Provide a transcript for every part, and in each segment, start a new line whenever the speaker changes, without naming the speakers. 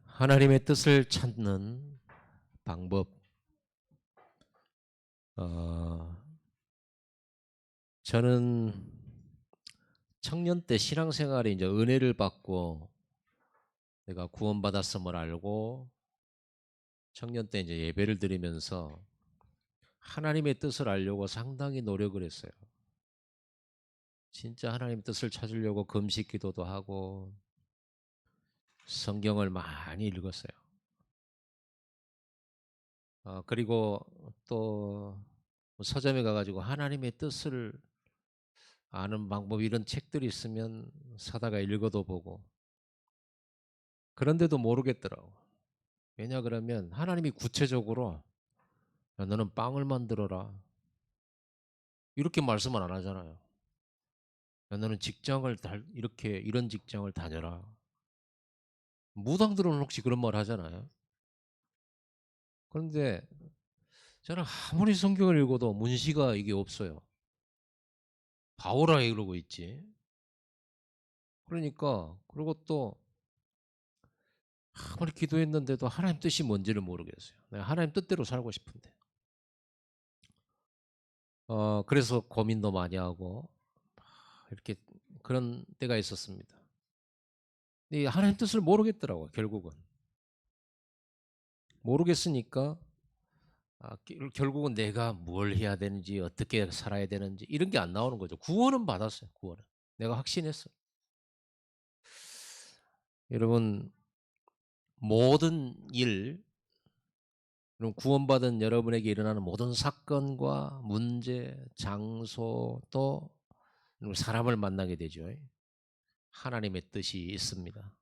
하나님의 뜻을 찾는 방법. 어, 저는 청년 때 신앙생활에 이제 은혜를 받고 내가 구원받았음을 알고 청년 때 이제 예배를 드리면서 하나님의 뜻을 알려고 상당히 노력을 했어요. 진짜 하나님의 뜻을 찾으려고 금식 기도도 하고 성경을 많이 읽었어요. 그리고 또 서점에 가가지고 하나님의 뜻을 아는 방법 이런 책들이 있으면 사다가 읽어도 보고 그런데도 모르겠더라고. 왜냐 그러면 하나님이 구체적으로 야, 너는 빵을 만들어라 이렇게 말씀은 안 하잖아요. 야, 너는 이렇게 이런 직장을 다녀라. 무당들은 혹시 그런 말 하잖아요. 그런데 저는 아무리 성경을 읽어도 문시가 이게 없어요. 봐오라 이러고 있지. 그러니까 그리고 또 아무리 기도했는데도 하나님 뜻이 뭔지를 모르겠어요. 내가 하나님 뜻대로 살고 싶은데. 그래서 고민도 많이 하고 이렇게 그런 때가 있었습니다. 이 하나님 뜻을 모르겠더라고요, 결국은. 모르겠으니까 결국은 내가 뭘 해야 되는지 어떻게 살아야 되는지 이런 게 안 나오는 거죠. 구원은 받았어요. 구원은. 내가 확신했어요. 여러분 모든 일 그럼 구원받은 여러분에게 일어나는 모든 사건과 문제, 장소 또 사람을 만나게 되죠. 하나님의 뜻이 있습니다.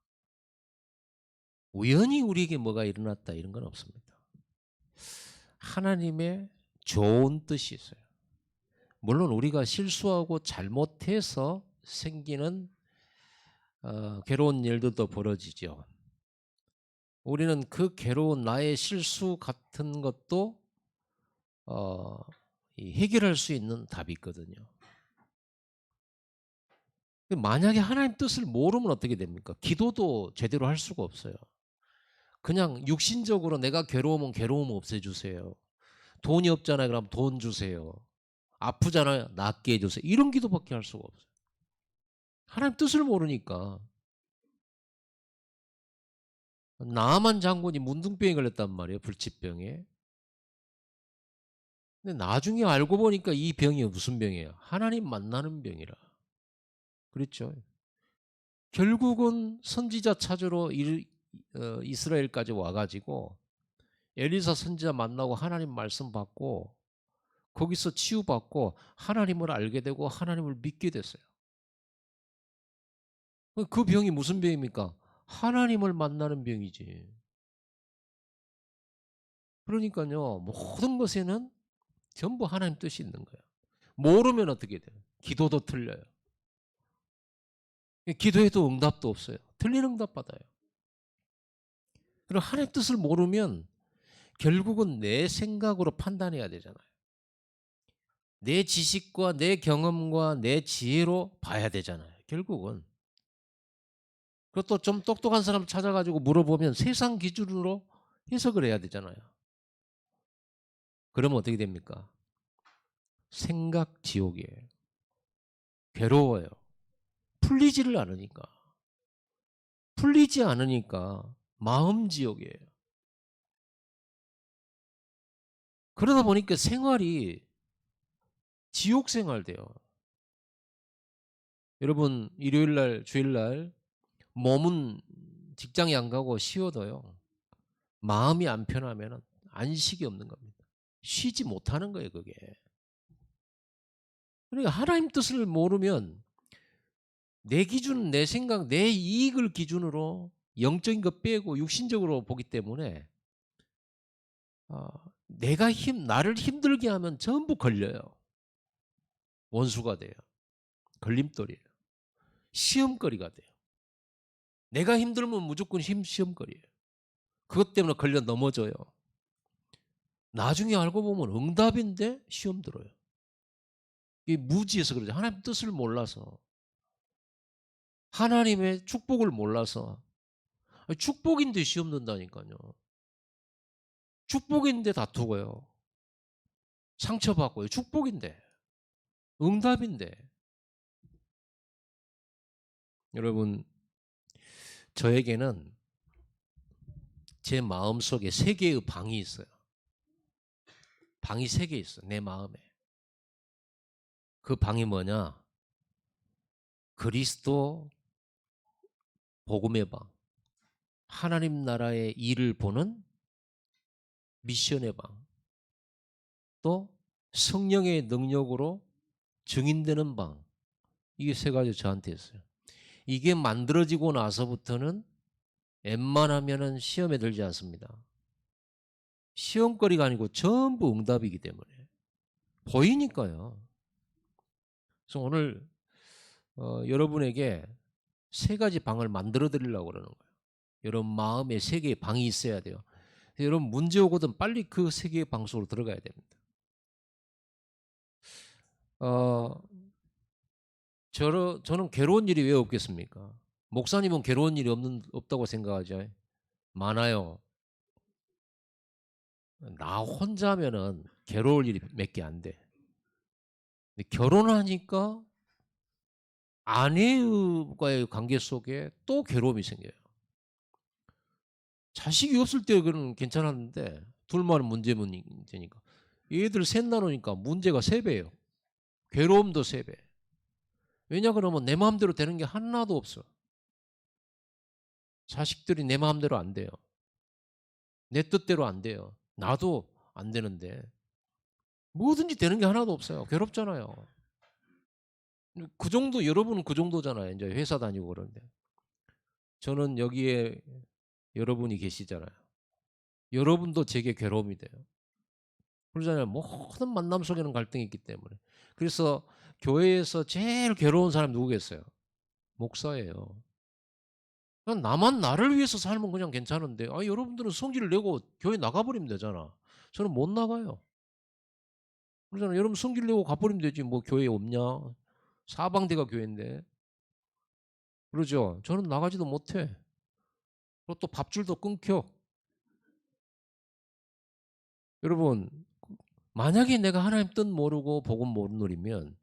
우연히 우리에게 뭐가 일어났다 이런 건 없습니다. 하나님의 좋은 뜻이 있어요. 물론 우리가 실수하고 잘못해서 생기는 괴로운 일들도 벌어지죠. 우리는 그 괴로운 나의 실수 같은 것도 어, 해결할 수 있는 답이 있거든요. 만약에 하나님 뜻을 모르면 어떻게 됩니까? 기도도 제대로 할 수가 없어요. 그냥 육신적으로 내가 괴로우면 괴로움 없애주세요. 돈이 없잖아요. 그럼 돈 주세요. 아프잖아요. 낫게 해주세요. 이런 기도밖에 할 수가 없어요. 하나님 뜻을 모르니까. 나만 장군이 문둥병에 걸렸단 말이에요. 불치병에. 근데 나중에 알고 보니까 이 병이 무슨 병이에요? 하나님 만나는 병이라. 그렇죠. 결국은 선지자 찾으러 이스라엘까지 와가지고 엘리사 선지자 만나고 하나님 말씀 받고 거기서 치유받고 하나님을 알게 되고 하나님을 믿게 됐어요. 그 병이 무슨 병입니까? 하나님을 만나는 병이지. 그러니까요, 모든 것에는 전부 하나님 뜻이 있는 거예요. 모르면 어떻게 돼요? 기도도 틀려요. 기도해도 응답도 없어요. 틀린 응답 받아요. 그리고 하나님 뜻을 모르면 결국은 내 생각으로 판단해야 되잖아요. 내 지식과 내 경험과 내 지혜로 봐야 되잖아요. 결국은. 그것도 좀 똑똑한 사람 찾아가지고 물어보면 세상 기준으로 해석을 해야 되잖아요. 그러면 어떻게 됩니까? 생각 지옥이에요. 괴로워요. 풀리지를 않으니까. 풀리지 않으니까 마음 지옥이에요. 그러다 보니까 생활이 지옥 생활 돼요. 여러분 일요일 날 주일 날 몸은 직장에 안 가고 쉬어도요. 마음이 안 편하면 안식이 없는 겁니다. 쉬지 못하는 거예요, 그게. 그러니까 하나님 뜻을 모르면 내 기준, 내 생각, 내 이익을 기준으로 영적인 것 빼고 육신적으로 보기 때문에 어, 나를 힘들게 하면 전부 걸려요. 원수가 돼요. 걸림돌이에요. 시험거리가 돼요. 내가 힘들면 무조건 시험거리예요. 그것 때문에 걸려 넘어져요. 나중에 알고 보면 응답인데 시험 들어요. 이게 무지해서 그러죠. 하나님 뜻을 몰라서. 하나님의 축복을 몰라서. 축복인데 시험 든다니까요. 축복인데 다투고요. 상처받고요. 축복인데. 응답인데. 여러분, 저에게는 제 마음속에 세 개의 방이 있어요. 방이 세 개 있어요. 내 마음에. 그 방이 뭐냐? 그리스도 복음의 방. 하나님 나라의 일을 보는 미션의 방. 또 성령의 능력으로 증인되는 방. 이게 세 가지 저한테 있어요. 이게 만들어지고 나서부터는 웬만하면은 시험에 들지 않습니다. 시험거리가 아니고 전부 응답이기 때문에. 보이니까요. 그래서 오늘 여러분에게 세 가지 방을 만들어 드리려고 그러는 거예요. 여러분 마음에 세 개의 방이 있어야 돼요. 여러분 문제 오거든 빨리 그 세 개의 방 속으로 들어가야 됩니다. 저는 괴로운 일이 왜 없겠습니까? 목사님은 괴로운 일이 없다고 생각하죠? 많아요. 나 혼자면은 괴로울 일이 몇 개 안 돼. 근데 결혼하니까 아내와의 관계 속에 또 괴로움이 생겨요. 자식이 없을 때는 괜찮았는데 둘만 문제니까 얘들 셋 나누니까 문제가 3배예요. 괴로움도 3배. 왜냐 그러면 내 마음대로 되는 게 하나도 없어. 자식들이 내 마음대로 안 돼요. 내 뜻대로 안 돼요. 나도 안 되는데 뭐든지 되는 게 하나도 없어요. 괴롭잖아요. 그 정도 여러분은 그 정도잖아요. 이제 회사 다니고 그러는데 저는 여기에 여러분이 계시잖아요. 여러분도 제게 괴로움이 돼요. 그러잖아요. 모든 만남 속에는 갈등이 있기 때문에. 그래서 교회에서 제일 괴로운 사람이 누구겠어요? 목사예요. 그냥 나만 나를 위해서 살면 그냥 괜찮은데 여러분들은 성질을 내고 교회 나가버리면 되잖아. 저는 못 나가요. 그러잖아요. 여러분 성질 내고 가버리면 되지. 뭐 교회 없냐? 사방대가 교회인데. 그러죠. 저는 나가지도 못해. 그리고 또 밥줄도 끊겨. 여러분 만약에 내가 하나님 뜻 모르고 복음 못 누리면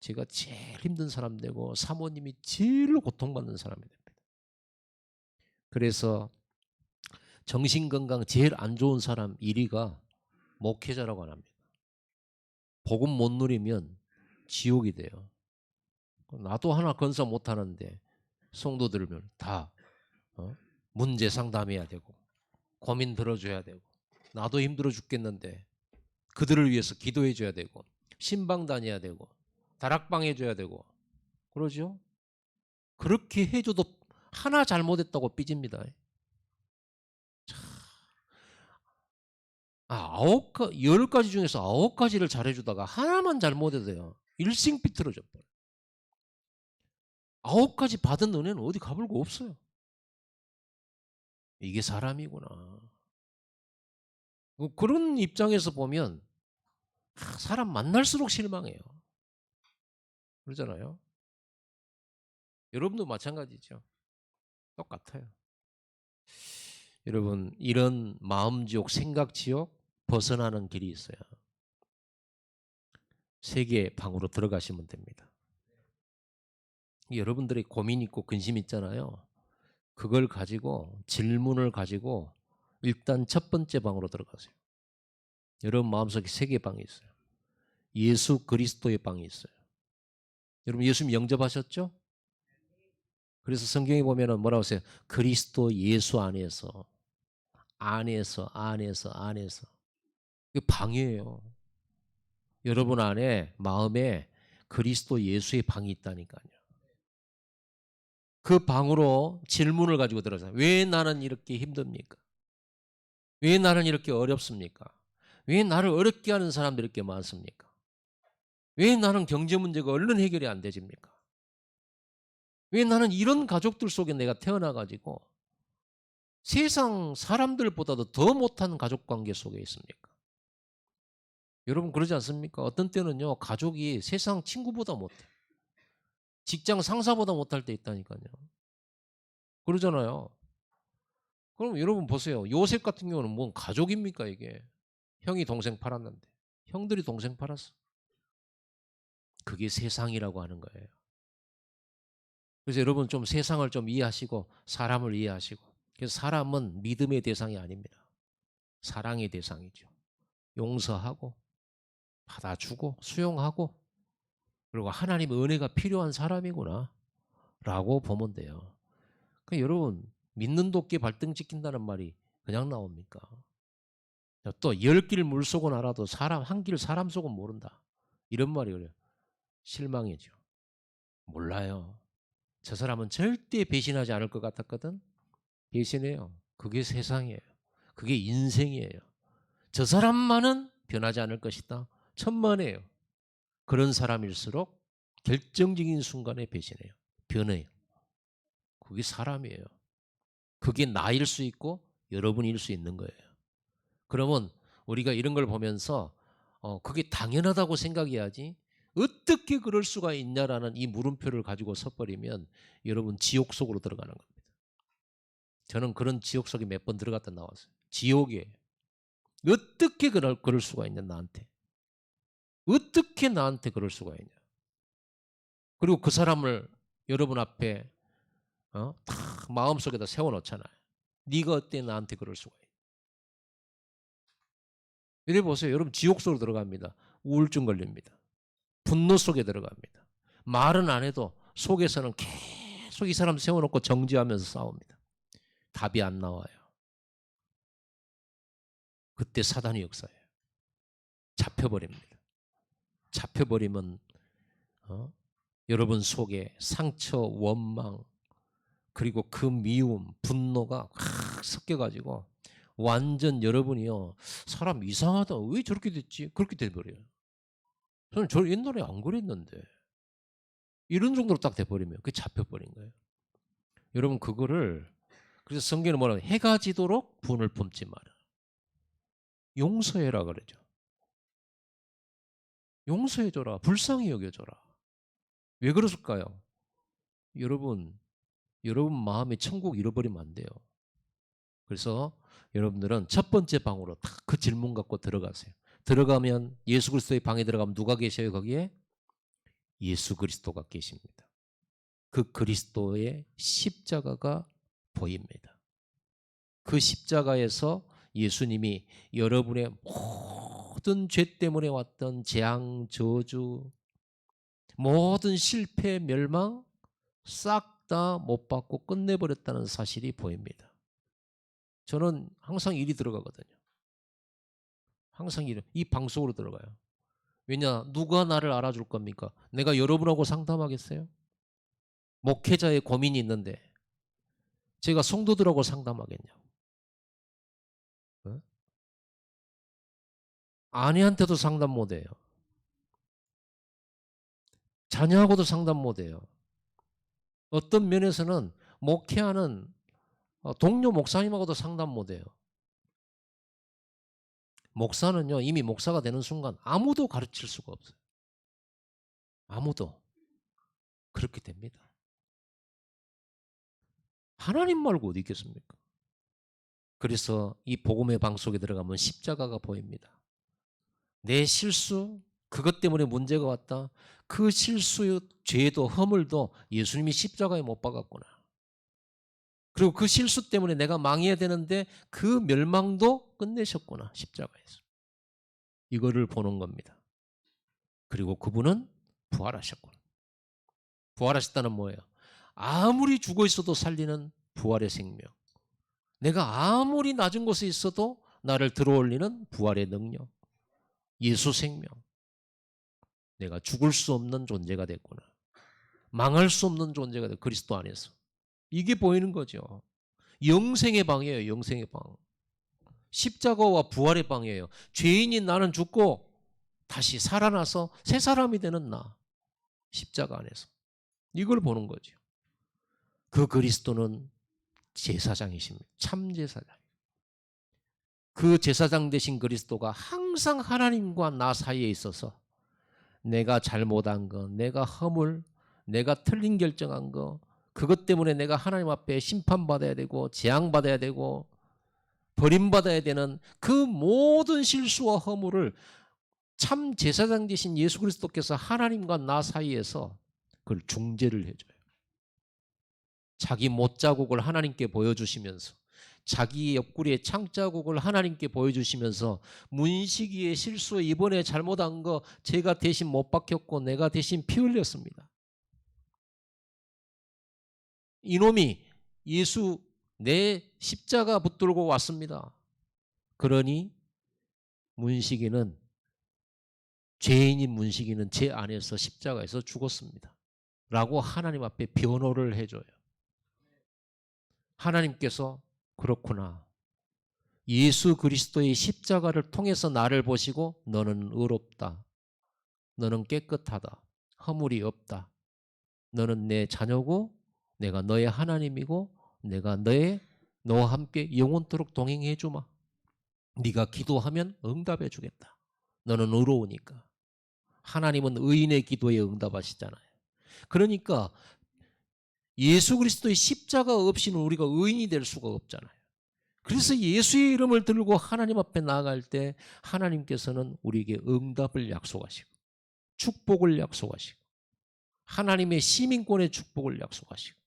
제가 제일 힘든 사람 되고 사모님이 제일 고통받는 사람이 됩니다. 그래서 정신건강 제일 안 좋은 사람 1위가 목회자라고 안 합니다. 복음 못 누리면 지옥이 돼요. 나도 하나 건사 못하는데 성도들을 다 문제 상담해야 되고 고민 들어줘야 되고 나도 힘들어 죽겠는데 그들을 위해서 기도해 줘야 되고 신방 다녀야 되고 다락방 해줘야 되고 그러죠. 그렇게 해줘도 하나 잘못했다고 삐집니다. 아, 10가지 중에서 9가지를 잘해주다가 하나만 잘못해도요. 일생 삐뚤어져 버려요. 9가지 받은 은혜는 어디 가볼 거 없어요. 이게 사람이구나. 그런 입장에서 보면 사람 만날수록 실망해요. 그러잖아요. 여러분도 마찬가지죠. 똑같아요. 여러분 이런 마음지옥 생각지옥 벗어나는 길이 있어요. 세계 방으로 들어가시면 됩니다. 여러분들이 고민 있고 근심 있잖아요. 그걸 가지고 질문을 가지고 일단 첫 번째 방으로 들어가세요. 여러분 마음속에 세 개 방이 있어요. 예수 그리스도의 방이 있어요. 여러분 예수님 영접하셨죠? 그래서 성경에 보면은 뭐라고 써요? 그리스도 예수 안에서 이게 방이에요. 여러분 안에 마음에 그리스도 예수의 방이 있다니까요. 그 방으로 질문을 가지고 들어가세요. 왜 나는 이렇게 힘듭니까? 왜 나는 이렇게 어렵습니까? 왜 나를 어렵게 하는 사람들이 이렇게 많습니까? 왜 나는 경제 문제가 얼른 해결이 안 되집니까? 왜 나는 이런 가족들 속에 내가 태어나가지고 세상 사람들보다도 더 못한 가족관계 속에 있습니까? 여러분 그러지 않습니까? 어떤 때는요 가족이 세상 친구보다 못해. 직장 상사보다 못할 때 있다니까요. 그러잖아요. 그럼 여러분 보세요. 요셉 같은 경우는 뭔 가족입니까 이게. 형이 동생 팔았는데. 형들이 동생 팔았어. 그게 세상이라고 하는 거예요. 그래서 여러분 좀 세상을 좀 이해하시고 사람을 이해하시고. 그래서 사람은 믿음의 대상이 아닙니다. 사랑의 대상이죠. 용서하고 받아주고 수용하고 그리고 하나님의 은혜가 필요한 사람이구나 라고 보면 돼요. 그러니까 여러분 믿는 도끼 발등 찍힌다는 말이 그냥 나옵니까? 또 10길 물속은 알아도 사람 한 길 사람 속은 모른다. 이런 말이 그래요. 실망이죠. 몰라요. 저 사람은 절대 배신하지 않을 것 같았거든. 배신해요. 그게 세상이에요. 그게 인생이에요. 저 사람만은 변하지 않을 것이다. 천만에요. 그런 사람일수록 결정적인 순간에 배신해요. 변해요. 그게 사람이에요. 그게 나일 수 있고 여러분일 수 있는 거예요. 그러면 우리가 이런 걸 보면서 그게 당연하다고 생각해야지 어떻게 그럴 수가 있냐라는 이 물음표를 가지고 서버리면 여러분 지옥 속으로 들어가는 겁니다. 저는 그런 지옥 속에 몇 번 들어갔다 나왔어요. 지옥이에요. 어떻게 그럴 수가 있냐 나한테. 어떻게 나한테 그럴 수가 있냐. 그리고 그 사람을 여러분 앞에 다 마음속에다 세워놓잖아요. 네가 어때 나한테 그럴 수가 있냐. 이래 보세요. 여러분 지옥 속으로 들어갑니다. 우울증 걸립니다. 분노 속에 들어갑니다. 말은 안 해도 속에서는 계속 이 사람 세워놓고 정지하면서 싸웁니다. 답이 안 나와요. 그때 사단이 역사해요. 잡혀버립니다. 잡혀버리면 여러분 속에 상처, 원망 그리고 그 미움, 분노가 확 섞여가지고 완전 여러분이요. 사람 이상하다. 왜 저렇게 됐지? 그렇게 돼버려요. 저는 저 옛날에 안 그랬는데. 이런 정도로 딱 돼버리면 그게 잡혀버린 거예요. 여러분 그거를 그래서 성경은 뭐라고 해가 지도록 분을 품지 마라. 용서해라 그러죠. 용서해줘라. 불쌍히 여겨줘라. 왜 그랬을까요? 여러분 마음에 천국 잃어버리면 안 돼요. 그래서 여러분들은 첫 번째 방으로 딱 그 질문 갖고 들어가세요. 들어가면 예수 그리스도의 방에 들어가면 누가 계셔요? 거기에 예수 그리스도가 계십니다. 그 그리스도의 십자가가 보입니다. 그 십자가에서 예수님이 여러분의 모든 죄 때문에 왔던 재앙, 저주, 모든 실패, 멸망 싹 다 못 받고 끝내버렸다는 사실이 보입니다. 저는 항상 일이 들어가거든요. 항상 이 방송으로 들어가요. 왜냐? 누가 나를 알아줄 겁니까? 내가 여러분하고 상담하겠어요? 목회자의 고민이 있는데 제가 성도들하고 상담하겠냐고. 아내한테도 상담 못해요. 자녀하고도 상담 못해요. 어떤 면에서는 목회하는 동료 목사님하고도 상담 못해요. 목사는요 이미 목사가 되는 순간 아무도 가르칠 수가 없어요. 아무도. 그렇게 됩니다. 하나님 말고 어디 있겠습니까? 그래서 이 복음의 방 속에 들어가면 십자가가 보입니다. 내 실수, 그것 때문에 문제가 왔다. 그 실수의 죄도 허물도 예수님이 십자가에 못 박았구나. 그리고 그 실수 때문에 내가 망해야 되는데 그 멸망도 끝내셨구나. 십자가에서. 이거를 보는 겁니다. 그리고 그분은 부활하셨구나. 부활하셨다는 뭐예요? 아무리 죽어 있어도 살리는 부활의 생명. 내가 아무리 낮은 곳에 있어도 나를 들어올리는 부활의 능력. 예수 생명. 내가 죽을 수 없는 존재가 됐구나. 망할 수 없는 존재가 됐구나. 그리스도 안에서. 이게 보이는 거죠. 영생의 방이에요. 영생의 방. 십자가와 부활의 방이에요. 죄인인 나는 죽고 다시 살아나서 새 사람이 되는 나. 십자가 안에서. 이걸 보는 거죠. 그 그리스도는 제사장이십니다. 참 제사장. 그 제사장 되신 그리스도가 항상 하나님과 나 사이에 있어서 내가 잘못한 거, 내가 허물, 내가 틀린 결정한 거, 그것 때문에 내가 하나님 앞에 심판받아야 되고 재앙받아야 되고 버림받아야 되는 그 모든 실수와 허물을 참 제사장 되신 예수 그리스도께서 하나님과 나 사이에서 그걸 중재를 해줘요. 자기 못자국을 하나님께 보여주시면서, 자기 옆구리의 창자국을 하나님께 보여주시면서, 문식이의 실수, 이번에 잘못한 거 제가 대신 못 박혔고 내가 대신 피 흘렸습니다. 이놈이 예수 내 십자가 붙들고 왔습니다. 그러니 문식이는, 죄인인 문식이는 제 안에서 십자가에서 죽었습니다 라고 하나님 앞에 변호를 해줘요. 하나님께서 그렇구나, 예수 그리스도의 십자가를 통해서 나를 보시고 너는 의롭다, 너는 깨끗하다, 허물이 없다, 너는 내 자녀고 내가 너의 하나님이고 내가 너와 함께 영원토록 동행해 주마, 네가 기도하면 응답해 주겠다, 너는 의로우니까. 하나님은 의인의 기도에 응답하시잖아요. 그러니까 예수 그리스도의 십자가 없이는 우리가 의인이 될 수가 없잖아요. 그래서 예수의 이름을 들고 하나님 앞에 나아갈 때 하나님께서는 우리에게 응답을 약속하시고 축복을 약속하시고 하나님의 시민권의 축복을 약속하시고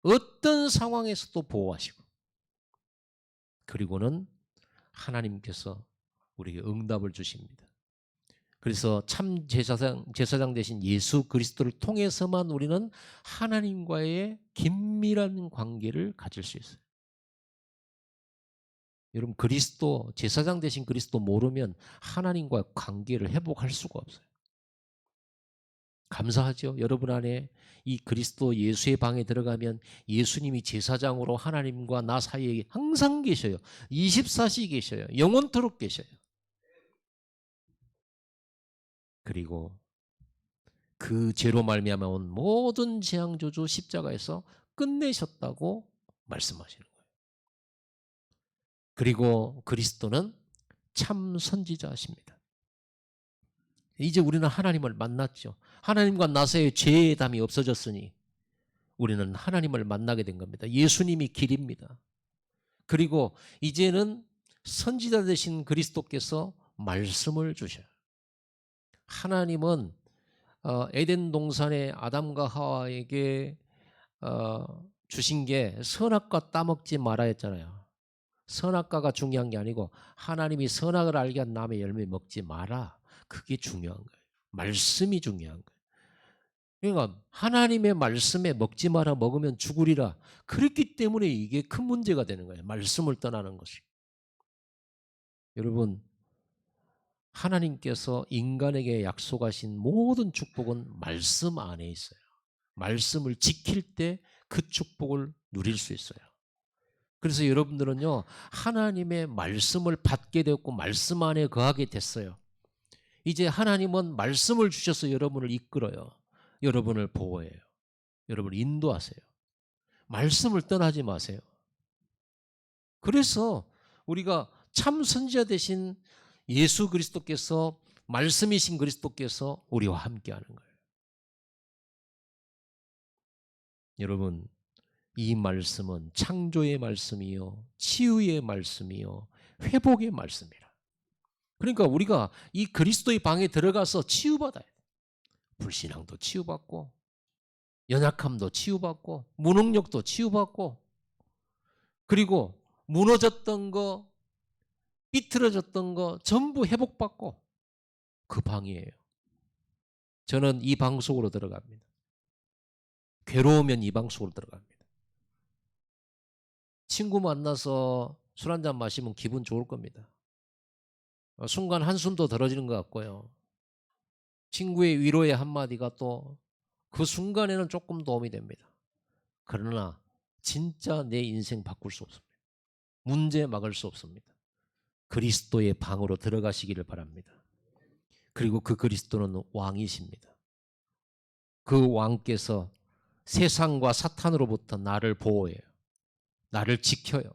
어떤 상황에서도 보호하시고, 그리고는 하나님께서 우리에게 응답을 주십니다. 그래서 참 제사장 되신 예수 그리스도를 통해서만 우리는 하나님과의 긴밀한 관계를 가질 수 있어요. 여러분, 그리스도, 제사장 되신 그리스도 모르면 하나님과 관계를 회복할 수가 없어요. 감사하죠. 여러분 안에 이 그리스도 예수의 방에 들어가면 예수님이 제사장으로 하나님과 나 사이에 항상 계셔요. 24시 계셔요. 영원토록 계셔요. 그리고 그 죄로 말미암아 온 모든 재앙 저주 십자가에서 끝내셨다고 말씀하시는 거예요. 그리고 그리스도는 참 선지자십니다. 이제 우리는 하나님을 만났죠. 하나님과 나 사이에 죄의 담이 없어졌으니 우리는 하나님을 만나게 된 겁니다. 예수님이 길입니다. 그리고 이제는 선지자 되신 그리스도께서 말씀을 주셔요. 하나님은 에덴 동산의 아담과 하와에게 주신 게 선악과 따먹지 마라 했잖아요. 선악과가 중요한 게 아니고 하나님이 선악을 알게 한 나무의 열매 먹지 마라. 그게 중요한 거예요. 말씀이 중요한 거예요. 그러니까 하나님의 말씀에 먹지 마라, 먹으면 죽으리라. 그렇기 때문에 이게 큰 문제가 되는 거예요. 말씀을 떠나는 것이. 여러분, 하나님께서 인간에게 약속하신 모든 축복은 말씀 안에 있어요. 말씀을 지킬 때 그 축복을 누릴 수 있어요. 그래서 여러분들은요, 하나님의 말씀을 받게 되었고 말씀 안에 거하게 됐어요. 이제 하나님은 말씀을 주셔서 여러분을 이끌어요. 여러분을 보호해요. 여러분을 인도하세요. 말씀을 떠나지 마세요. 그래서 우리가 참 선지자 되신 예수 그리스도께서, 말씀이신 그리스도께서 우리와 함께하는 거예요. 여러분, 이 말씀은 창조의 말씀이요, 치유의 말씀이요, 회복의 말씀이라. 그러니까 우리가 이 그리스도의 방에 들어가서 치유받아야 돼요. 불신앙도 치유받고, 연약함도 치유받고, 무능력도 치유받고, 그리고 무너졌던 거, 삐뚤어졌던 거 전부 회복받고, 그 방이에요. 저는 이 방 속으로 들어갑니다. 괴로우면 이 방 속으로 들어갑니다. 친구 만나서 술 한잔 마시면 기분 좋을 겁니다. 순간 한숨도 덜어지는 것 같고요. 친구의 위로의 한마디가 또 그 순간에는 조금 도움이 됩니다. 그러나 진짜 내 인생 바꿀 수 없습니다. 문제 막을 수 없습니다. 그리스도의 방으로 들어가시기를 바랍니다. 그리고 그 그리스도는 왕이십니다. 그 왕께서 세상과 사탄으로부터 나를 보호해요. 나를 지켜요.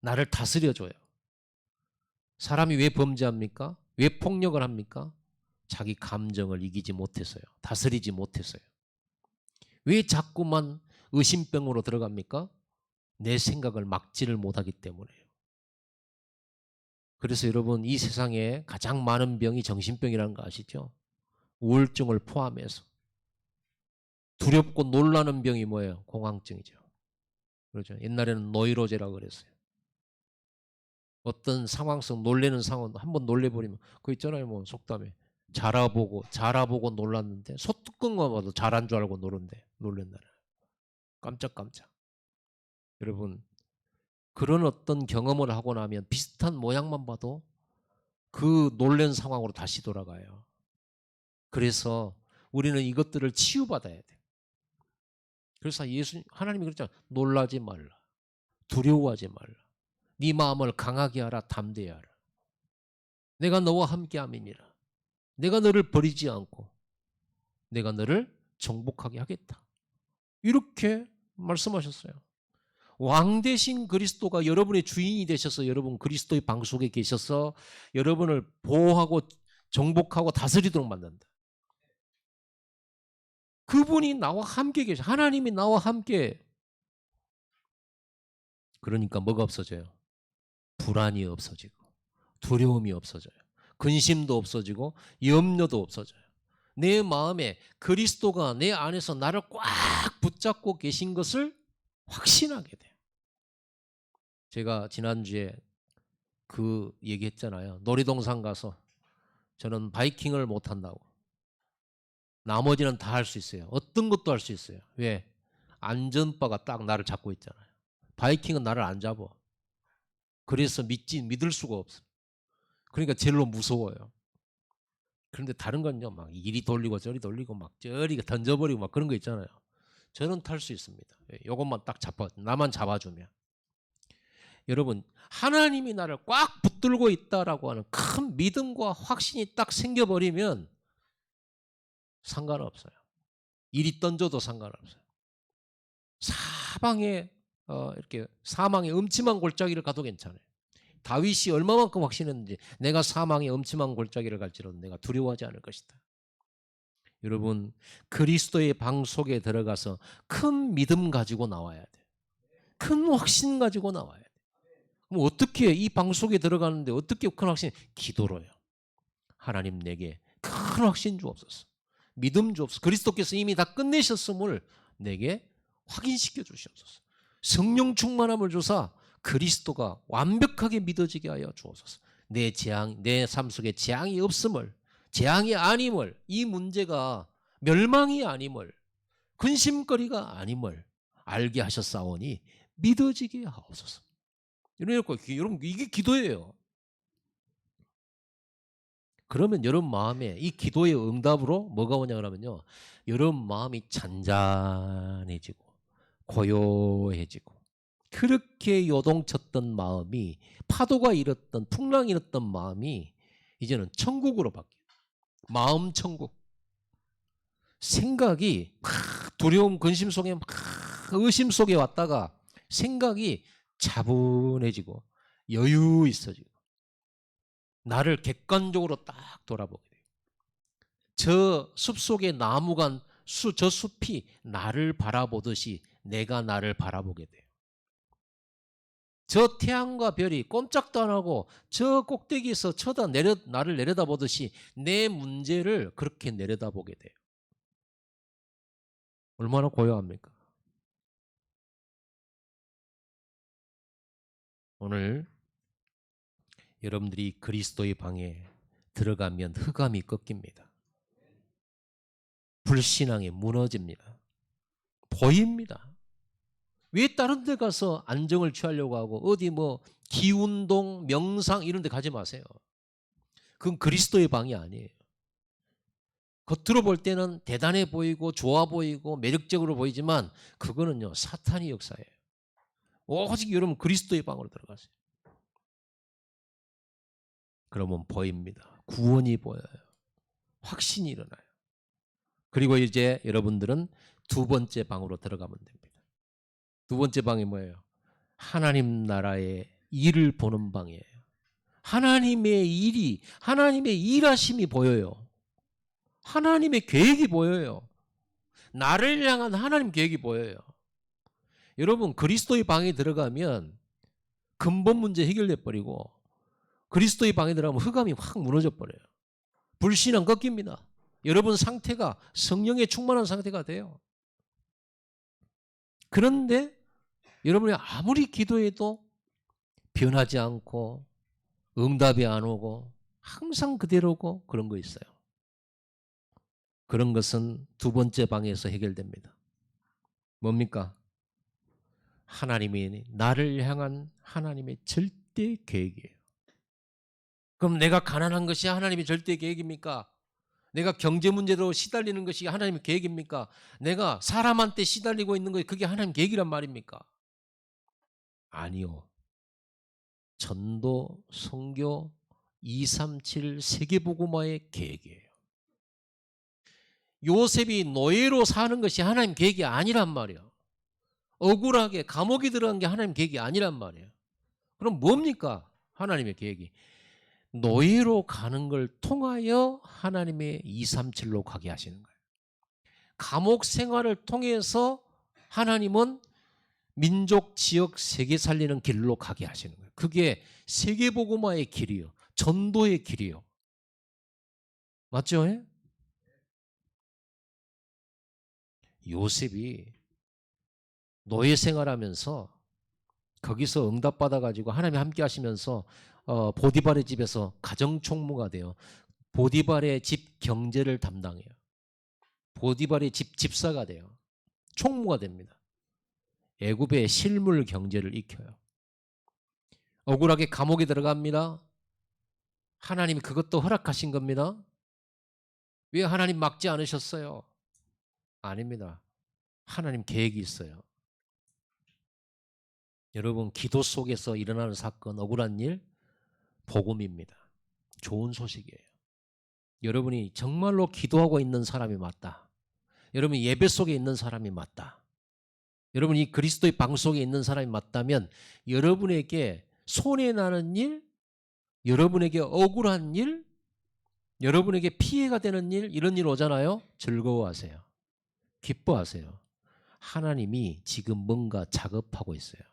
나를 다스려줘요. 사람이 왜 범죄합니까? 왜 폭력을 합니까? 자기 감정을 이기지 못해서요. 다스리지 못해서요. 왜 자꾸만 의심병으로 들어갑니까? 내 생각을 막지를 못하기 때문에요. 그래서 여러분, 이 세상에 가장 많은 병이 정신병이라는 거 아시죠? 우울증을 포함해서. 두렵고 놀라는 병이 뭐예요? 공황증이죠. 그렇죠. 옛날에는 노이로제라고 그랬어요. 어떤 상황 속 놀래는 상황 한번 놀래버리면 그거 있잖아요. 뭐 속담에 자라보고 놀랐는데 소뚜껑만 봐도 잘한 줄 알고 놀란다. 깜짝깜짝. 여러분, 그런 어떤 경험을 하고 나면 비슷한 모양만 봐도 그 놀란 상황으로 다시 돌아가요. 그래서 우리는 이것들을 치유받아야 돼. 그래서 하나님이 그랬잖아. 놀라지 말라. 두려워하지 말라. 네 마음을 강하게 하라. 담대히 하라. 내가 너와 함께함이니라. 내가 너를 버리지 않고 내가 너를 정복하게 하겠다. 이렇게 말씀하셨어요. 왕 대신 그리스도가 여러분의 주인이 되셔서 여러분 그리스도의 방 속에 계셔서 여러분을 보호하고 정복하고 다스리도록 만든다. 그분이 나와 함께 계셔. 하나님이 나와 함께. 그러니까 뭐가 없어져요? 불안이 없어지고 두려움이 없어져요. 근심도 없어지고 염려도 없어져요. 내 마음에 그리스도가 내 안에서 나를 꽉 붙잡고 계신 것을 확신하게 돼요. 제가 지난주에 그 얘기했잖아요. 놀이동산 가서 저는 바이킹을 못한다고. 나머지는 다 할 수 있어요. 어떤 것도 할 수 있어요. 왜? 안전바가 딱 나를 잡고 있잖아요. 바이킹은 나를 안 잡아. 그래서 믿을 수가 없어. 그러니까 제일로 무서워요. 그런데 다른 건요, 막 이리 돌리고 저리 돌리고 막 저리 던져버리고 막 그런 거 있잖아요. 저는 탈 수 있습니다. 이것만 딱 나만 잡아주면. 여러분, 하나님이 나를 꽉 붙들고 있다라고 하는 큰 믿음과 확신이 딱 생겨버리면 상관없어요. 이리 던져도 상관없어요. 이렇게 사망의 음침한 골짜기를 가도 괜찮아요. 다윗이 얼마만큼 확신했는지 내가 사망의 음침한 골짜기를 갈지라도 내가 두려워하지 않을 것이다. 여러분, 그리스도의 방 속에 들어가서 큰 믿음 가지고 나와야 돼요. 큰 확신 가지고 나와야 돼요. 그럼 어떻게 이 방 속에 들어가는데 어떻게 큰 확신? 기도로요. 하나님 내게 큰 확신 주옵소서. 믿음 주옵소서. 그리스도께서 이미 다 끝내셨음을 내게 확인시켜 주시옵소서. 성령 충만함을 주사 그리스도가 완벽하게 믿어지게 하여 주옵소서. 내 삶 속에 재앙이 없음을, 재앙이 아님을, 이 문제가 멸망이 아님을, 근심거리가 아님을 알게 하셨사오니 믿어지게 하옵소서. 여러분, 이게 기도예요. 그러면 여러분 마음에 이 기도의 응답으로 뭐가 오냐 그러면요, 여러분 마음이 잔잔해지고 고요해지고, 그렇게 요동쳤던 마음이, 파도가 일었던, 풍랑이 일었던 마음이 이제는 천국으로 바뀌어요. 마음 천국. 생각이 막 두려움, 근심 속에 막 의심 속에 왔다가 생각이 차분해지고 여유 있어지고 나를 객관적으로 딱 돌아보게 돼요. 저 숲속에 저 숲이 나를 바라보듯이 내가 나를 바라보게 돼요. 저 태양과 별이 꼼짝도 안 하고 저 꼭대기에서 나를 내려다보듯이 내 문제를 그렇게 내려다보게 돼요. 얼마나 고요합니까? 오늘 여러분들이 그리스도의 방에 들어가면 흑암이 꺾입니다. 불신앙이 무너집니다. 보입니다. 왜 다른 데 가서 안정을 취하려고 하고 어디 뭐 기운동, 명상 이런 데 가지 마세요. 그건 그리스도의 방이 아니에요. 겉으로 볼 때는 대단해 보이고 좋아 보이고 매력적으로 보이지만 그거는요, 사탄의 역사예요. 오직 여러분 그리스도의 방으로 들어가세요. 그러면 보입니다. 구원이 보여요. 확신이 일어나요. 그리고 이제 여러분들은 두 번째 방으로 들어가면 됩니다. 두 번째 방이 뭐예요? 하나님 나라의 일을 보는 방이에요. 하나님의 일하심이 보여요. 하나님의 계획이 보여요. 나를 향한 하나님 계획이 보여요. 여러분 그리스도의 방에 들어가면 근본 문제 해결돼 버리고 그리스도의 방에 들어가면 흑암이 확 무너져 버려요. 불신앙 꺾입니다. 여러분 상태가 성령에 충만한 상태가 돼요. 그런데 여러분이 아무리 기도해도 변하지 않고 응답이 안 오고 항상 그대로고 그런 거 있어요. 그런 것은 두 번째 방에서 해결됩니다. 뭡니까? 하나님이 나를 향한 하나님의 절대 계획이에요. 그럼 내가 가난한 것이 하나님의 절대 계획입니까? 내가 경제 문제로 시달리는 것이 하나님의 계획입니까? 내가 사람한테 시달리고 있는 것이 그게 하나님의 계획이란 말입니까? 아니요. 전도, 선교, 237 세계복음화의 계획이에요. 요셉이 노예로 사는 것이 하나님 계획이 아니란 말이에요. 억울하게 감옥에 들어간 게 하나님 계획이 아니란 말이에요. 그럼 뭡니까? 하나님의 계획이. 노예로 가는 걸 통하여 하나님의 237로 가게 하시는 거예요. 감옥 생활을 통해서 하나님은 민족, 지역, 세계 살리는 길로 가게 하시는 거예요. 그게 세계복음화의 길이요. 전도의 길이요. 맞죠? 요셉이 노예 생활하면서 거기서 응답받아가지고 하나님이 함께 하시면서 보디발의 집에서 가정총무가 돼요. 보디발의 집 경제를 담당해요. 보디발의 집 집사가 돼요. 총무가 됩니다. 애굽의 실물 경제를 익혀요. 억울하게 감옥에 들어갑니다. 하나님이 그것도 허락하신 겁니다. 왜 하나님 막지 않으셨어요? 아닙니다. 하나님 계획이 있어요. 여러분 기도 속에서 일어나는 사건, 억울한 일, 복음입니다. 좋은 소식이에요. 여러분이 정말로 기도하고 있는 사람이 맞다. 여러분이 예배 속에 있는 사람이 맞다. 여러분이 그리스도의 방 속에 있는 사람이 맞다면 여러분에게 손해나는 일, 여러분에게 억울한 일, 여러분에게 피해가 되는 일, 이런 일 오잖아요. 즐거워하세요. 기뻐하세요. 하나님이 지금 뭔가 작업하고 있어요.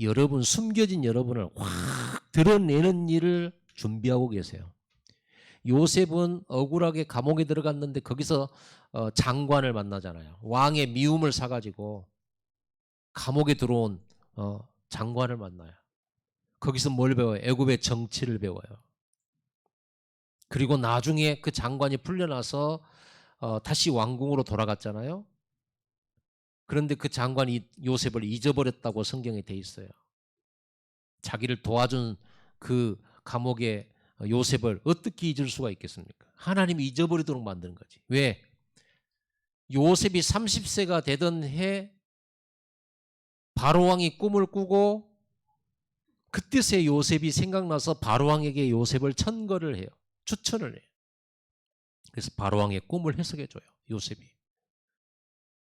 여러분 숨겨진 여러분을 확 드러내는 일을 준비하고 계세요. 요셉은 억울하게 감옥에 들어갔는데 거기서 장관을 만나잖아요. 왕의 미움을 사가지고 감옥에 들어온 장관을 만나요. 거기서 뭘 배워요? 애굽의 정치를 배워요. 그리고 나중에 그 장관이 풀려나서 다시 왕궁으로 돌아갔잖아요. 그런데 그 장관이 요셉을 잊어버렸다고 성경에 돼 있어요. 자기를 도와준 그 감옥의 요셉을 어떻게 잊을 수가 있겠습니까? 하나님이 잊어버리도록 만드는 거지. 왜? 요셉이 30세가 되던 해 바로왕이 꿈을 꾸고 그때서야 요셉이 생각나서 바로왕에게 요셉을 천거를 해요. 추천을 해요. 그래서 바로왕의 꿈을 해석해줘요. 요셉이.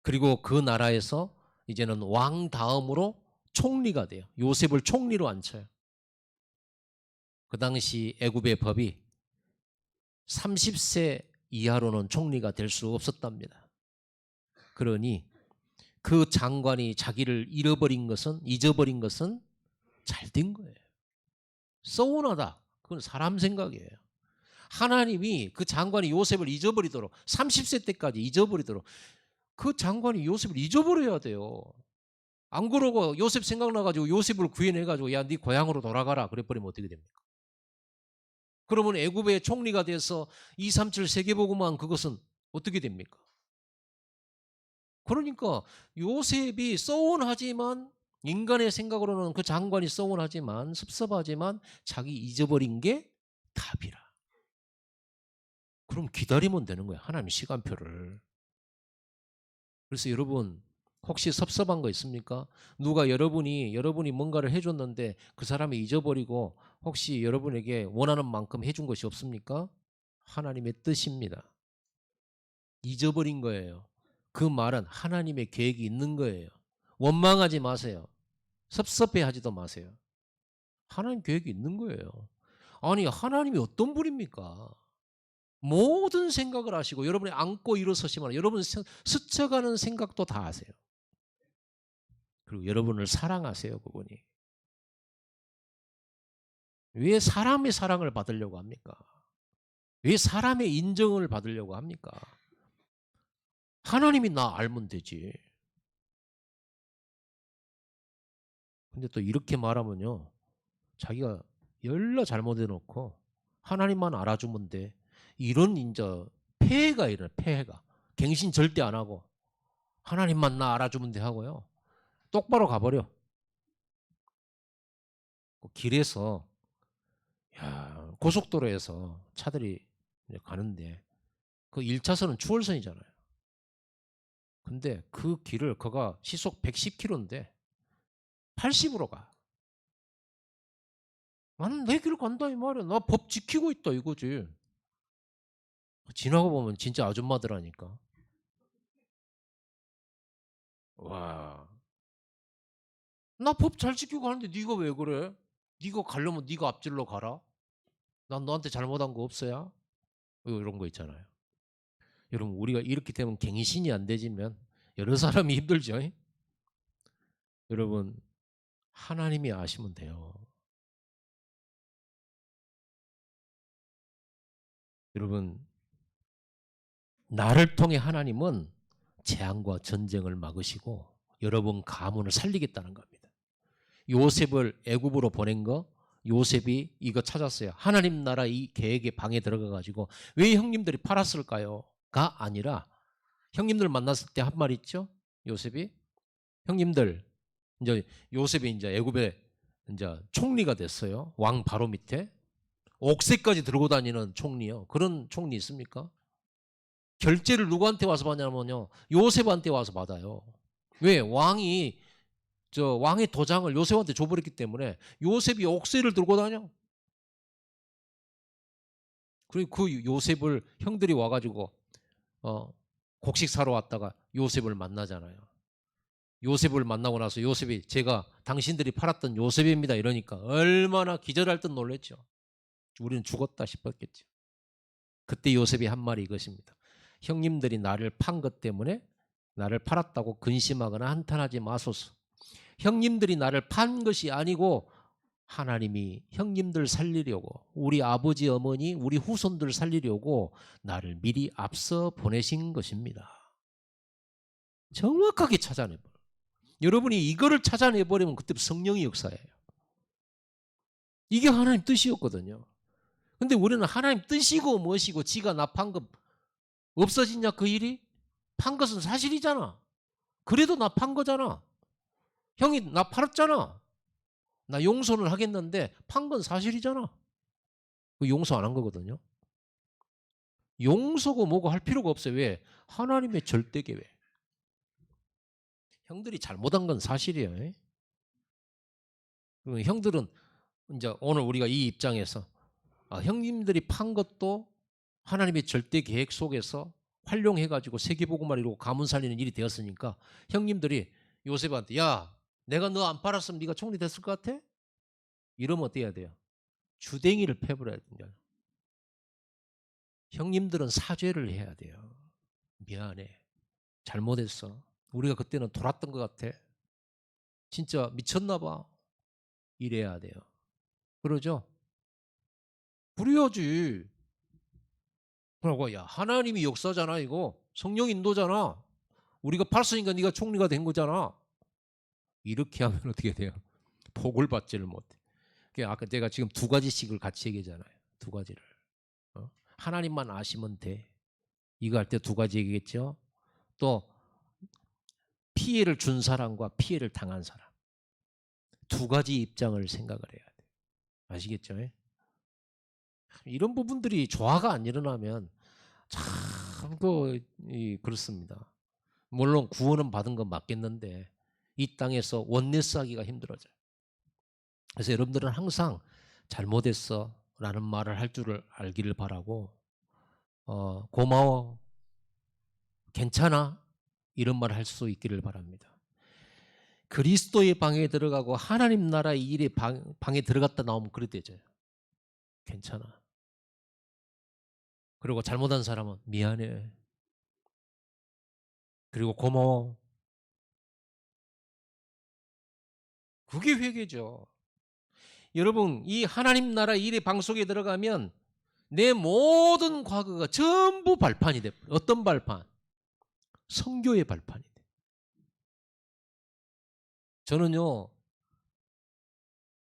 그리고 그 나라에서 이제는 왕 다음으로 총리가 돼요. 요셉을 총리로 앉혀요. 그 당시 애굽의 법이 30세 이하로는 총리가 될 수 없었답니다. 그러니 그 장관이 자기를 잊어버린 것은 잘 된 거예요. 서운하다. 그건 사람 생각이에요. 하나님이 그 장관이 요셉을 잊어버리도록 30세 때까지 잊어버리도록 그 장관이 요셉을 잊어버려야 돼요. 안 그러고 요셉 생각나가지고 요셉을 구해내가지고 야, 네 고향으로 돌아가라 그래버리면 어떻게 됩니까? 그러면 애굽의 총리가 돼서 237 세계복음화한 그것은 어떻게 됩니까? 그러니까 요셉이 서운하지만 인간의 생각으로는 그 장관이 서운하지만 섭섭하지만 자기 잊어버린 게 답이라. 그럼 기다리면 되는 거야. 하나님 시간표를. 그래서 여러분 혹시 섭섭한 거 있습니까? 누가 여러분이 뭔가를 해줬는데 그 사람이 잊어버리고 혹시 여러분에게 원하는 만큼 해준 것이 없습니까? 하나님의 뜻입니다. 잊어버린 거예요. 그 말은 하나님의 계획이 있는 거예요. 원망하지 마세요. 섭섭해하지도 마세요. 하나님 계획이 있는 거예요. 아니 하나님이 어떤 분입니까? 모든 생각을 하시고 여러분이 안고 일어서시면 여러분 스쳐가는 생각도 다 아세요. 그리고 여러분을 사랑하세요, 그분이. 왜 사람의 사랑을 받으려고 합니까? 왜 사람의 인정을 받으려고 합니까? 하나님이 나 알면 되지. 근데 또 이렇게 말하면요, 자기가 열나 잘못해 놓고 하나님만 알아주면 돼. 이런 이제 폐해가 일어나, 폐해가. 갱신 절대 안 하고 하나님만 나 알아주면 돼 하고요. 똑바로 가버려. 길에서, 야, 고속도로에서 차들이 가는데 그 1차선은 추월선이잖아요. 근데 그 길을 그가 시속 110km인데 80으로 가. 나는 내 길 간다 이 말이야. 나 법 지키고 있다 이거지. 지나고 보면 진짜 아줌마들하니까. 와, 나 법 잘 지키고 가는데 네가 왜 그래? 네가 가려면 네가 앞질러 가라. 난 너한테 잘못한 거 없어야? 이런 거 있잖아요. 여러분 우리가 이렇게 되면 갱신이 안 되지면 여러 사람이 힘들죠. 여러분 하나님이 아시면 돼요. 여러분 나를 통해 하나님은 재앙과 전쟁을 막으시고 여러분 가문을 살리겠다는 겁니다. 요셉을 애굽으로 보낸 거 요셉이 이거 찾았어요. 하나님 나라 이 계획의 방에 들어가 가지고 왜 형님들이 팔았을까요?가 아니라 형님들 만났을 때 한 말 있죠. 요셉이 형님들 이제 요셉이 이제 애굽의 이제 총리가 됐어요. 왕 바로 밑에 옥새까지 들고 다니는 총리요. 그런 총리 있습니까? 결제를 누구한테 와서 받냐면요. 요셉한테 와서 받아요. 왜? 왕이 저 왕의 도장을 요셉한테 줘버렸기 때문에 요셉이 옥새를 들고 다녀. 그리고 그 요셉을 형들이 와가지고 어, 곡식 사러 왔다가 요셉을 만나잖아요. 요셉을 만나고 나서 요셉이 제가 당신들이 팔았던 요셉입니다 이러니까 얼마나 기절할 듯 놀랬죠. 우리는 죽었다 싶었겠죠. 그때 요셉이 한 말이 이것입니다. 형님들이 나를 판 것 때문에 나를 팔았다고 근심하거나 한탄하지 마소서. 형님들이 나를 판 것이 아니고 하나님이 형님들 살리려고 우리 아버지 어머니 우리 후손들 살리려고 나를 미리 앞서 보내신 것입니다. 정확하게 찾아내버려. 여러분이 이거를 찾아내버리면 그때 성령의 역사예요. 이게 하나님 뜻이었거든요. 근데 우리는 하나님 뜻이고 무엇이고 지가 나 판 것 없어지냐 그 일이? 판 것은 사실이잖아. 그래도 나 판 거잖아. 형이 나 팔았잖아. 나 용서를 하겠는데 판 건 사실이잖아. 용서 안 한 거거든요. 용서고 뭐고 할 필요가 없어요. 왜? 하나님의 절대 계획. 형들이 잘못한 건 사실이에요. 형들은 이제 오늘 우리가 이 입장에서 형님들이 판 것도 하나님의 절대 계획 속에서 활용해가지고 세계복음화를 이루고 가문 살리는 일이 되었으니까 형님들이 요셉한테 야 내가 너 안 팔았으면 네가 총리 됐을 것 같아? 이러면 어떻게 해야 돼요? 주댕이를 패버려야 된다. 형님들은 사죄를 해야 돼요. 미안해. 잘못했어. 우리가 그때는 돌았던 것 같아. 진짜 미쳤나 봐. 이래야 돼요. 그러죠? 그래야지. 그러고 야 하나님이 역사잖아 이거. 성령 인도잖아. 우리가 팔았으니까 네가 총리가 된 거잖아. 이렇게 하면 어떻게 돼요? 복을 받지를 못해. 아까 제가 지금 두 가지씩을 같이 얘기하잖아요. 두 가지를. 하나님만 아시면 돼. 이거 할 때 두 가지 얘기겠죠. 또 피해를 준 사람과 피해를 당한 사람. 두 가지 입장을 생각을 해야 돼. 아시겠죠? 이런 부분들이 조화가 안 일어나면 참 그렇습니다. 물론 구원은 받은 건 맞겠는데 이 땅에서 원네스 하기가 힘들어져요. 그래서 여러분들은 항상 잘못했어 라는 말을 할 줄을 알기를 바라고 고마워 괜찮아 이런 말을 할 수 있기를 바랍니다. 그리스도의 방에 들어가고 하나님 나라의 일에 방에 들어갔다 나오면 그래 되죠. 괜찮아. 그리고 잘못한 사람은 미안해. 그리고 고마워. 그게 회개죠. 여러분, 이 하나님 나라 일의 방송에 들어가면 내 모든 과거가 전부 발판이 돼. 어떤 발판? 선교의 발판이 돼. 저는요,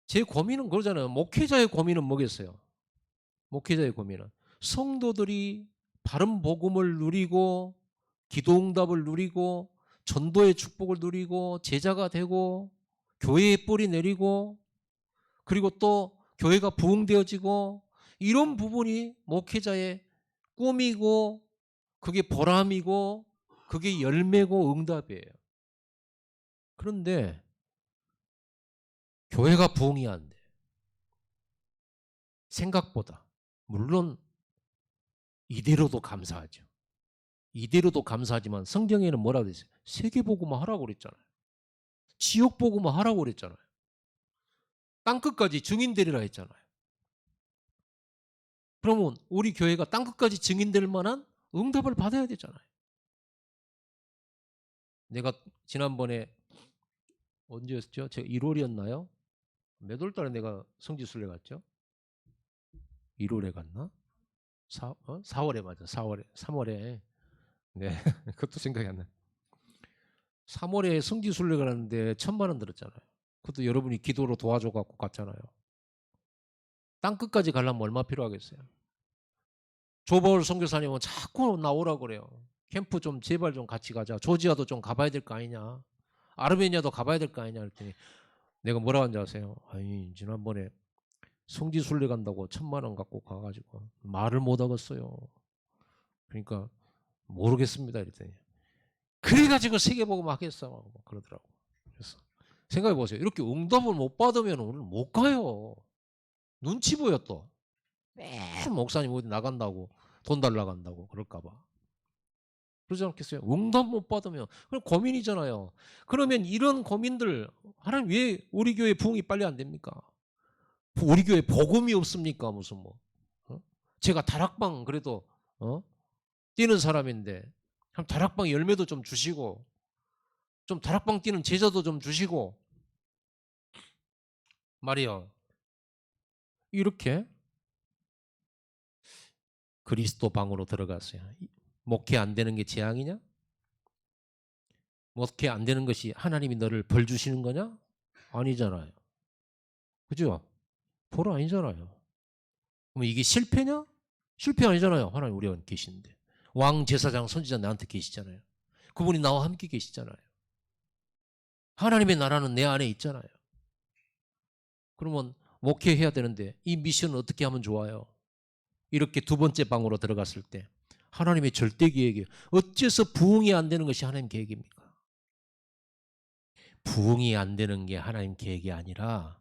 제 고민은 그러잖아요. 목회자의 고민은 뭐겠어요? 목회자의 고민은 성도들이 바른 복음을 누리고 기도 응답을 누리고 전도의 축복을 누리고 제자가 되고 교회에 뿌리 내리고 그리고 또 교회가 부흥되어지고 이런 부분이 목회자의 꿈이고 그게 보람이고 그게 열매고 응답이에요. 그런데 교회가 부흥이 안 돼. 생각보다. 물론 이대로도 감사하죠. 이대로도 감사하지만 성경에는 뭐라고 되어 있어요? 세계복음화 하라고 그랬잖아요. 지역복음화 하라고 그랬잖아요. 땅끝까지 증인되리라 했잖아요. 그러면 우리 교회가 땅끝까지 증인될 만한 응답을 받아야 되잖아요. 내가 지난번에 언제였죠? 제가 1월이었나요? 몇 월 달에 내가 성지순례 갔죠? 1월에 갔나? 4월에 맞아. 4월에. 3월에. 네. 그것도 생각이 안 나. 3월에 성지순례 가는데 1,000만 원 들었잖아요. 그것도 여러분이 기도로 도와줘 갖고 갔잖아요. 땅끝까지 가려면 얼마 필요하겠어요? 조바울 선교사님은 자꾸 나오라고 그래요. 캠프 좀 제발 좀 같이 가자. 조지아도 좀 가봐야 될 거 아니냐. 아르메니아도 가봐야 될 거 아니냐 그랬더니 내가 뭐라고 하는지 아세요? 아니 지난번에 성지순례 간다고 1,000만 원 갖고 가가지고 말을 못 하겠어요. 그러니까 모르겠습니다 이랬더니 그래가지고 세계복음 하겠어 그러더라고. 그래서 생각해 보세요. 이렇게 응답을 못 받으면 오늘 못 가요. 눈치 보여 또. 매일 목사님 어디 나간다고 돈 달라 간다고 그럴까봐. 그러지 않겠어요? 응답 못 받으면 그럼 고민이잖아요. 그러면 이런 고민들 하나님 왜 우리 교회 부흥이 빨리 안 됩니까? 우리 교회 복음이 없습니까? 무슨 뭐 제가 다락방 그래도 뛰는 사람인데 다락방 열매도 좀 주시고 좀 다락방 뛰는 제자도 좀 주시고 말이요. 이렇게 그리스도 방으로 들어갔어요. 목회 안 되는 게 재앙이냐? 목회 안 되는 것이 하나님이 너를 벌 주시는 거냐? 아니잖아요. 그죠? 벌 아니잖아요. 그럼 이게 실패냐? 실패 아니잖아요. 하나님 우리 안에 계시는데. 왕, 제사장, 선지자 나한테 계시잖아요. 그분이 나와 함께 계시잖아요. 하나님의 나라는 내 안에 있잖아요. 그러면 목회해야 되는데 이 미션을 어떻게 하면 좋아요? 이렇게 두 번째 방으로 들어갔을 때 하나님의 절대 계획이에요. 어째서 부흥이 안 되는 것이 하나님 계획입니까? 부흥이 안 되는 게 하나님 계획이 아니라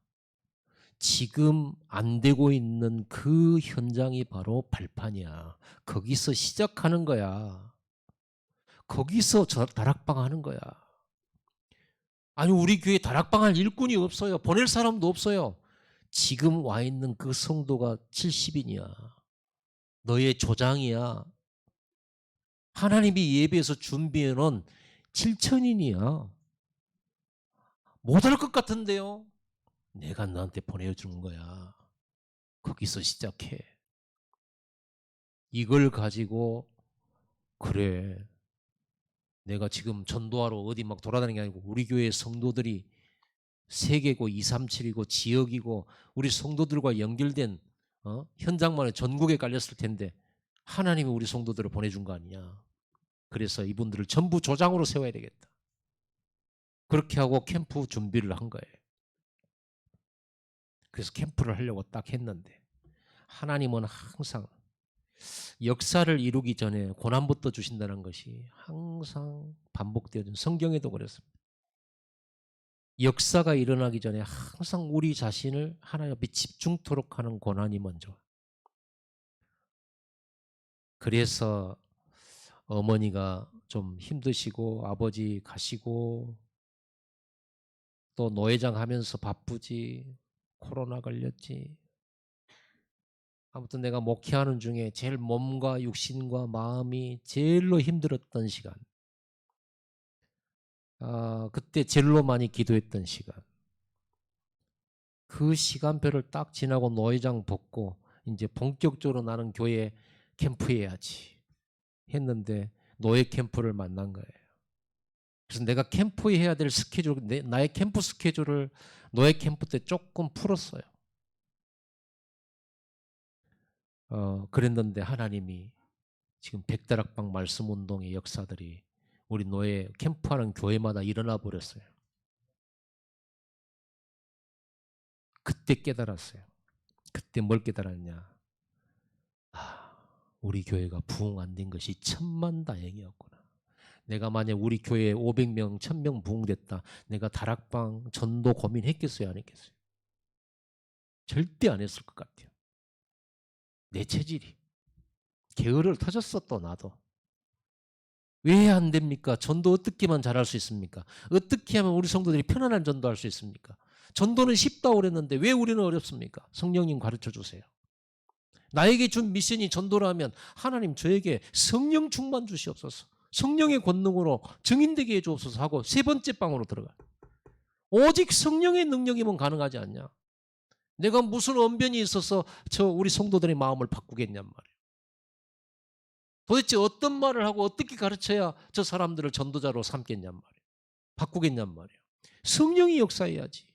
지금 안 되고 있는 그 현장이 바로 발판이야. 거기서 시작하는 거야. 거기서 다락방 하는 거야. 아니 우리 교회 다락방 할 일꾼이 없어요. 보낼 사람도 없어요. 지금 와 있는 그 성도가 70인이야. 너의 조장이야. 하나님이 예배에서 준비해 놓은 7,000인이야. 못할 것 같은데요. 내가 너한테 보내주는 거야. 거기서 시작해. 이걸 가지고 그래 내가 지금 전도하러 어디 막 돌아다니는 게 아니고 우리 교회 성도들이 세계고 237이고 지역이고 우리 성도들과 연결된 현장만에 전국에 깔렸을 텐데 하나님이 우리 성도들을 보내준 거 아니냐. 그래서 이분들을 전부 조장으로 세워야 되겠다. 그렇게 하고 캠프 준비를 한 거예요. 그래서 캠프를 하려고 딱 했는데 하나님은 항상 역사를 이루기 전에 고난부터 주신다는 것이 항상 반복되어진 성경에도 그랬습니다. 역사가 일어나기 전에 항상 우리 자신을 하나님 앞에 집중토록 하는 고난이 먼저. 그래서 어머니가 좀 힘드시고 아버지 가시고 또 노회장 하면서 바쁘지 코로나 걸렸지. 아무튼 내가 목회하는 중에 제일 몸과 육신과 마음이 제일로 힘들었던 시간. 그때 제일로 많이 기도했던 시간. 그 시간표를 딱 지나고 노회장 벗고 이제 본격적으로 나는 교회 캠프해야지 했는데 노예 캠프를 만난 거예요. 그래서 내가 캠프해야 될 스케줄, 나의 캠프 스케줄을 노예 캠프 때 조금 풀었어요. 그랬는데 하나님이 지금 백다락방 말씀 운동의 역사들이 우리 노예 캠프하는 교회마다 일어나 버렸어요. 그때 깨달았어요. 그때 뭘 깨달았냐? 우리 교회가 부흥 안 된 것이 천만다행이었구나. 내가 만약 우리 교회에 500명, 1000명 부흥됐다. 내가 다락방 전도 고민했겠어요? 안 했겠어요? 절대 안 했을 것 같아요. 내 체질이. 게으를 터졌어 또 나도. 왜 안 됩니까? 전도 어떻게만 잘할 수 있습니까? 어떻게 하면 우리 성도들이 편안한 전도할 수 있습니까? 전도는 쉽다고 그랬는데 왜 우리는 어렵습니까? 성령님 가르쳐 주세요. 나에게 준 미션이 전도라면 하나님 저에게 성령 충만 주시옵소서. 성령의 권능으로 증인되게 해주옵소서 하고 세 번째 방으로 들어가. 오직 성령의 능력이면 가능하지 않냐? 내가 무슨 언변이 있어서 저 우리 성도들의 마음을 바꾸겠냔 말이에요. 도대체 어떤 말을 하고 어떻게 가르쳐야 저 사람들을 전도자로 삼겠냔 말이에요. 바꾸겠냔 말이에요. 성령이 역사해야지.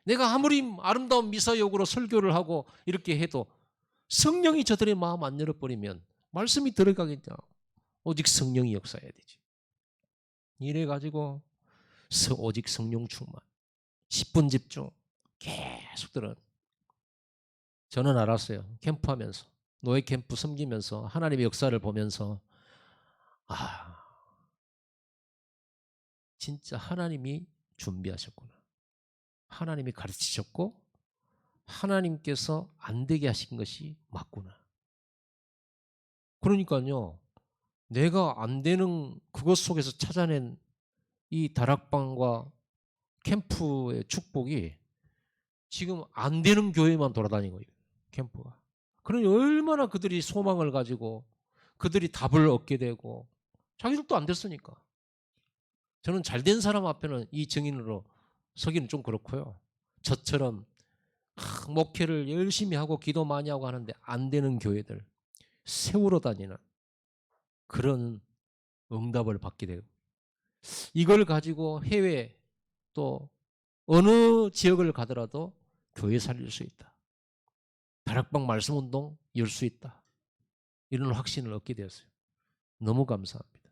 내가 아무리 아름다운 미사역으로 설교를 하고 이렇게 해도 성령이 저들의 마음 안 열어버리면 말씀이 들어가겠냐. 오직 성령이 역사해야 되지. 이래가지고 오직 성령 충만 10분 집중 계속 들은. 저는 알았어요. 캠프하면서 노예 캠프 섬기면서 하나님의 역사를 보면서 진짜 하나님이 준비하셨구나. 하나님이 가르치셨고 하나님께서 안 되게 하신 것이 맞구나. 그러니까요. 내가 안 되는 그것 속에서 찾아낸 이 다락방과 캠프의 축복이 지금 안 되는 교회만 돌아다니고 있어요. 캠프가. 그러니 얼마나 그들이 소망을 가지고 그들이 답을 얻게 되고 자기들도 안 됐으니까. 저는 잘된 사람 앞에는 이 증인으로 서기는 좀 그렇고요. 저처럼 목회를 열심히 하고 기도 많이 하고 하는데 안 되는 교회들 세우러 다니는 그런 응답을 받게 되고 이걸 가지고 해외 또 어느 지역을 가더라도 교회 살릴 수 있다. 다락방 말씀운동 열 수 있다. 이런 확신을 얻게 되었어요. 너무 감사합니다.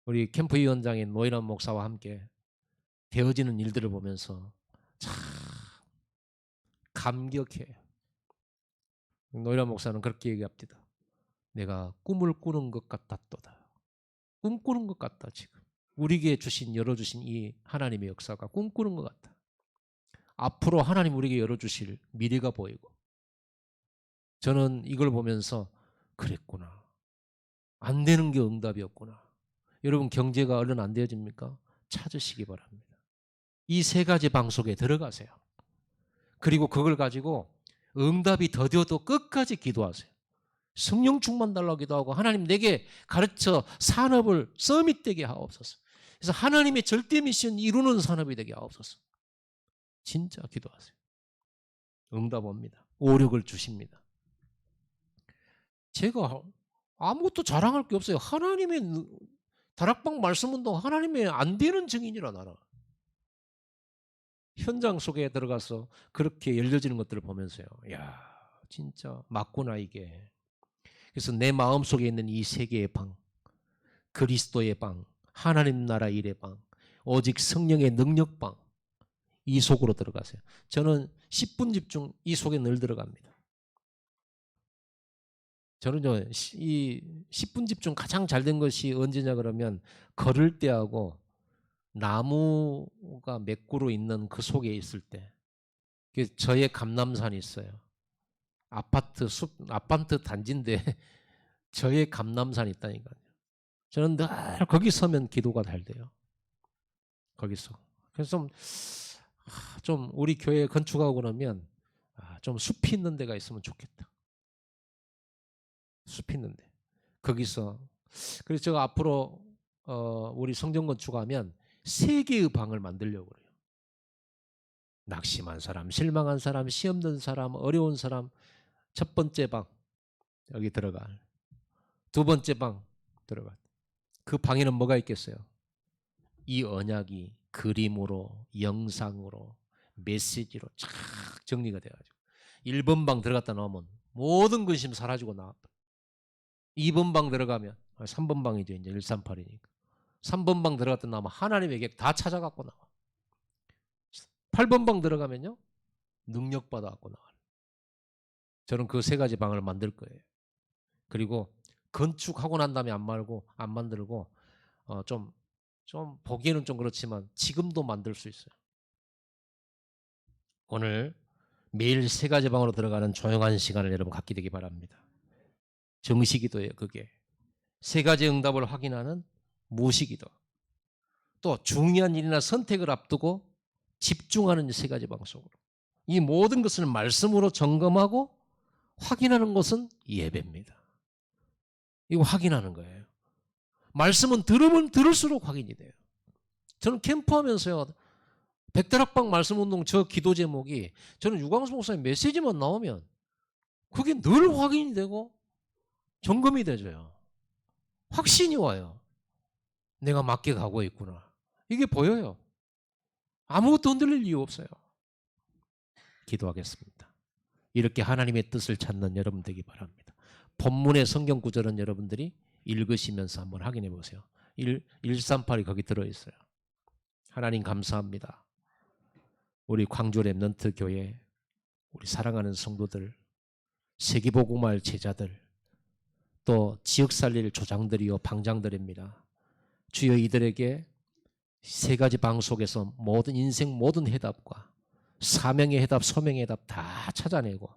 우리 캠프위원장인 노인환 목사와 함께 되어지는 일들을 보면서 참 감격해요. 노인환 목사는 그렇게 얘기합니다. 내가 꿈을 꾸는 것 같았도다. 꿈꾸는 것 같다 지금. 우리에게 열어주신 이 하나님의 역사가 꿈꾸는 것 같다. 앞으로 하나님 우리에게 열어주실 미래가 보이고 저는 이걸 보면서 그랬구나. 안 되는 게 응답이었구나. 여러분 경제가 얼른 안 되어집니까? 찾으시기 바랍니다. 이 세 가지 방 속에 들어가세요. 그리고 그걸 가지고 응답이 더뎌도 끝까지 기도하세요. 성령 충만 달라고 기도하고 하나님 내게 가르쳐 산업을 서밋되게 하옵소서. 그래서 하나님의 절대 미션 이루는 산업이 되게 하옵소서. 진짜 기도하세요. 응답 옵니다. 오력을 주십니다. 제가 아무것도 자랑할 게 없어요. 하나님의 다락방 말씀운동 하나님의 안 되는 증인이라 나라. 현장 속에 들어가서 그렇게 열려지는 것들을 보면서요. 야, 진짜 맞구나 이게. 그래서 내 마음속에 있는 이 세 개의 방, 그리스도의 방, 하나님 나라 일의 방, 오직 성령의 능력 방, 이 속으로 들어가세요. 저는 10분 집중 이 속에 늘 들어갑니다. 저는요, 이 10분 집중 가장 잘 된 것이 언제냐 그러면 걸을 때하고 나무가 몇 그루 있는 그 속에 있을 때. 저의 감람산이 있어요. 아파트 단지인데 저의 감람산이 있다니까요. 저는 늘 거기 서면 기도가 잘 돼요. 거기서. 그래서 좀 우리 교회 건축하고 그러면 좀 숲이 있는 데가 있으면 좋겠다. 숲이 있는데 거기서. 그래서 제가 앞으로 우리 성전 건축하면 3개의 방을 만들려고 그래요. 낙심한 사람, 실망한 사람, 시험 든 사람, 어려운 사람, 첫 번째 방 여기 들어가. 두 번째 방 들어가. 그 방에는 뭐가 있겠어요? 이 언약이 그림으로, 영상으로, 메시지로 쫙 정리가 돼가지고 1번 방 들어갔다 나오면 모든 근심 사라지고 나왔다. 2번 방 들어가면 3번 방이죠. 이제 138이니까. 3번 방 들어갔다 나오면 하나님의 계획 다 찾아갖고 나와. 8번 방 들어가면요. 능력 받아갖고 나와요. 저는 그 세 가지 방을 만들 거예요. 그리고 건축하고 난 다음에 안 만들고 좀 보기에는 좀 그렇지만 지금도 만들 수 있어요. 오늘 매일 세 가지 방으로 들어가는 조용한 시간을 여러분 갖게 되기 바랍니다. 정시기도예요. 그게 세 가지 응답을 확인하는 무시기도. 또 중요한 일이나 선택을 앞두고 집중하는 세 가지 방 속으로. 이 모든 것을 말씀으로 점검하고 확인하는 것은 예배입니다. 이거 확인하는 거예요. 말씀은 들으면 들을수록 확인이 돼요. 저는 캠프하면서요. 백다락방 말씀운동 저 기도 제목이 저는 유광수 목사님 메시지만 나오면 그게 늘 확인이 되고 점검이 되져요. 확신이 와요. 내가 맞게 가고 있구나. 이게 보여요. 아무것도 흔들릴 이유 없어요. 기도하겠습니다. 이렇게 하나님의 뜻을 찾는 여러분 되기 바랍니다. 본문의 성경 구절은 여러분들이 읽으시면서 한번 확인해 보세요. 138이 거기 들어있어요. 하나님 감사합니다. 우리 광주 렘넌트 교회, 우리 사랑하는 성도들, 세계복음화할 제자들, 또 지역 살릴 조장들이요 방장들입니다. 주여 이들에게 세 가지 방 속에서 모든 인생 모든 해답과 사명의 해답, 소명의 해답 다 찾아내고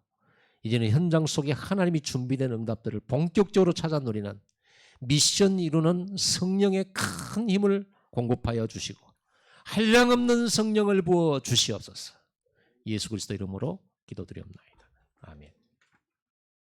이제는 현장 속에 하나님이 준비된 응답들을 본격적으로 찾아 누리는 미션 이루는 성령의 큰 힘을 공급하여 주시고 한량없는 성령을 부어 주시옵소서. 예수 그리스도 이름으로 기도드리옵나이다. 아멘.